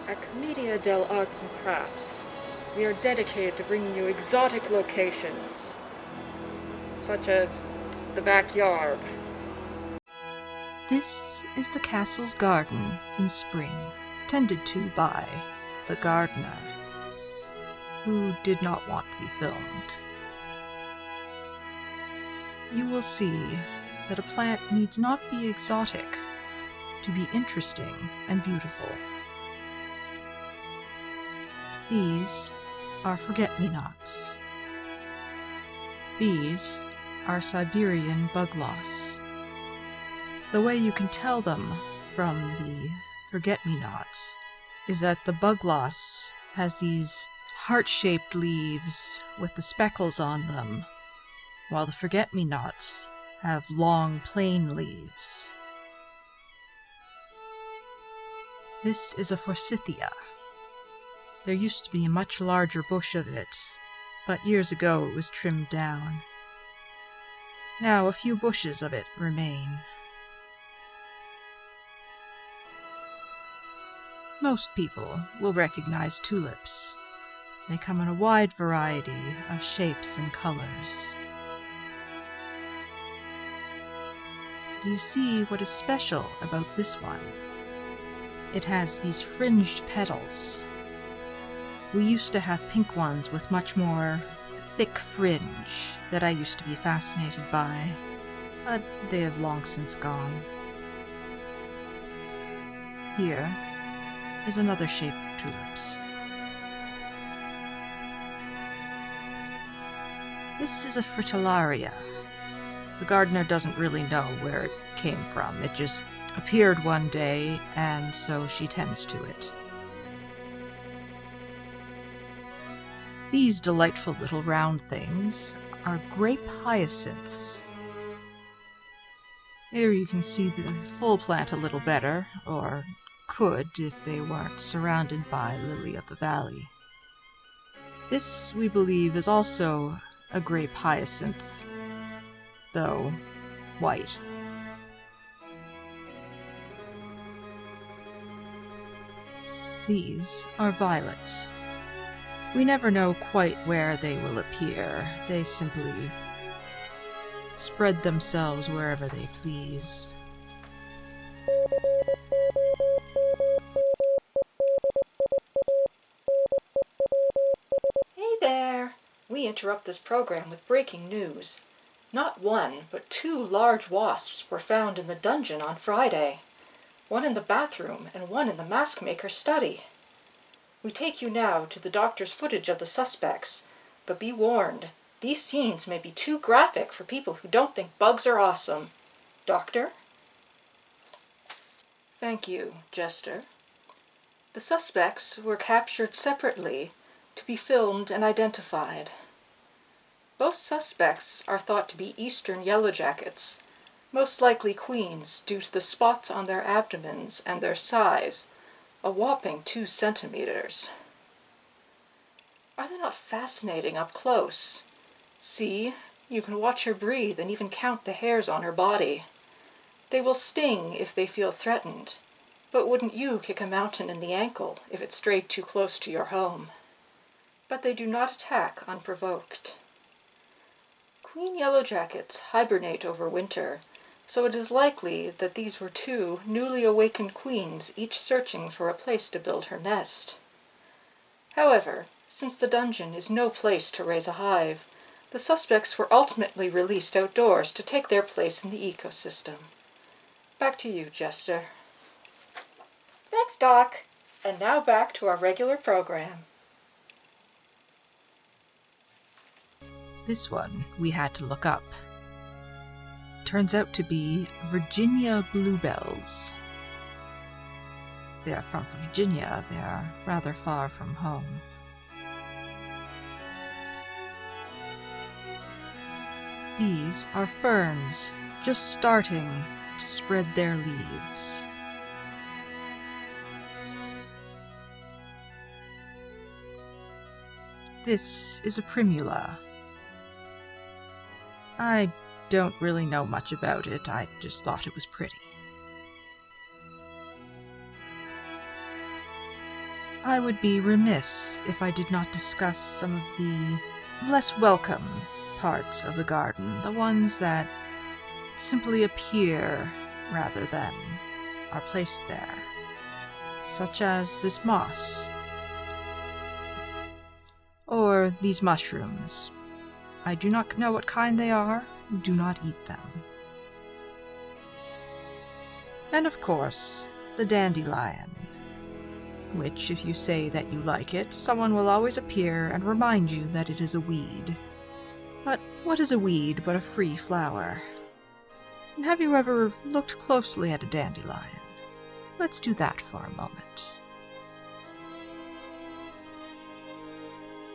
At Commedia dell'Arts and Crafts, we are dedicated to bringing you exotic locations, such as the backyard. This is the castle's garden in spring, tended to by the gardener, who did not want to be filmed. You will see that a plant needs not be exotic to be interesting and beautiful. These are forget-me-nots. These are Siberian bugloss. The way you can tell them from the forget-me-nots is that the bugloss has these heart-shaped leaves with the speckles on them, while the forget-me-nots have long, plain leaves. This is a forsythia. There used to be a much larger bush of it, but years ago it was trimmed down. Now a few bushes of it remain. Most people will recognize tulips. They come in a wide variety of shapes and colors. Do you see what is special about this one? It has these fringed petals. We used to have pink ones with much more thick fringe that I used to be fascinated by, but they have long since gone. Here is another shape of tulips. This is a fritillaria. The gardener doesn't really know where it came from. It just appeared one day, and so she tends to it. These delightful little round things are grape hyacinths. Here you can see the full plant a little better, or could if they weren't surrounded by lily of the valley. This, we believe, is also a grape hyacinth, though white. These are violets. We never know quite where they will appear. They simply spread themselves wherever they please. Hey there! We interrupt this program with breaking news. Not one, but 2 large wasps were found in the dungeon on Friday. One in the bathroom and one in the mask maker's study. We take you now to the doctor's footage of the suspects, but be warned, these scenes may be too graphic for people who don't think bugs are awesome. Doctor? Thank you, Jester. The suspects were captured separately to be filmed and identified. Both suspects are thought to be Eastern yellowjackets, most likely queens due to the spots on their abdomens and their size, a whopping 2 centimeters. Are they not fascinating up close? See, you can watch her breathe and even count the hairs on her body. They will sting if they feel threatened, but wouldn't you kick a mountain in the ankle if it strayed too close to your home? But they do not attack unprovoked. Queen yellowjackets hibernate over winter, so it is likely that these were 2 newly awakened queens, each searching for a place to build her nest. However, since the dungeon is no place to raise a hive, the suspects were ultimately released outdoors to take their place in the ecosystem. Back to you, Jester. Thanks, Doc. And now back to our regular program. This one we had to look up. Turns out to be Virginia bluebells. They are from Virginia. They are rather far from home. These are ferns, just starting to spread their leaves. This is a primula. I don't really know much about it, I just thought it was pretty. I would be remiss if I did not discuss some of the less welcome parts of the garden, the ones that simply appear rather than are placed there, such as this moss, or these mushrooms. I do not know what kind they are, do not eat them. And of course, the dandelion, which, if you say that you like it, someone will always appear and remind you that it is a weed. But what is a weed but a free flower? And have you ever looked closely at a dandelion? Let's do that for a moment.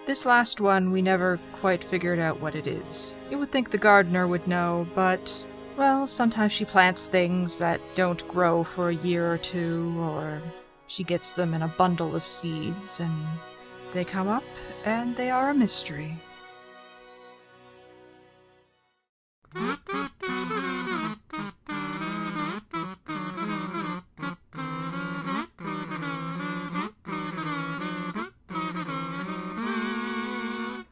This last one, we never quite figured out what it is. You would think the gardener would know, but, well, sometimes she plants things that don't grow for a year or two, or she gets them in a bundle of seeds, and they come up, and they are a mystery.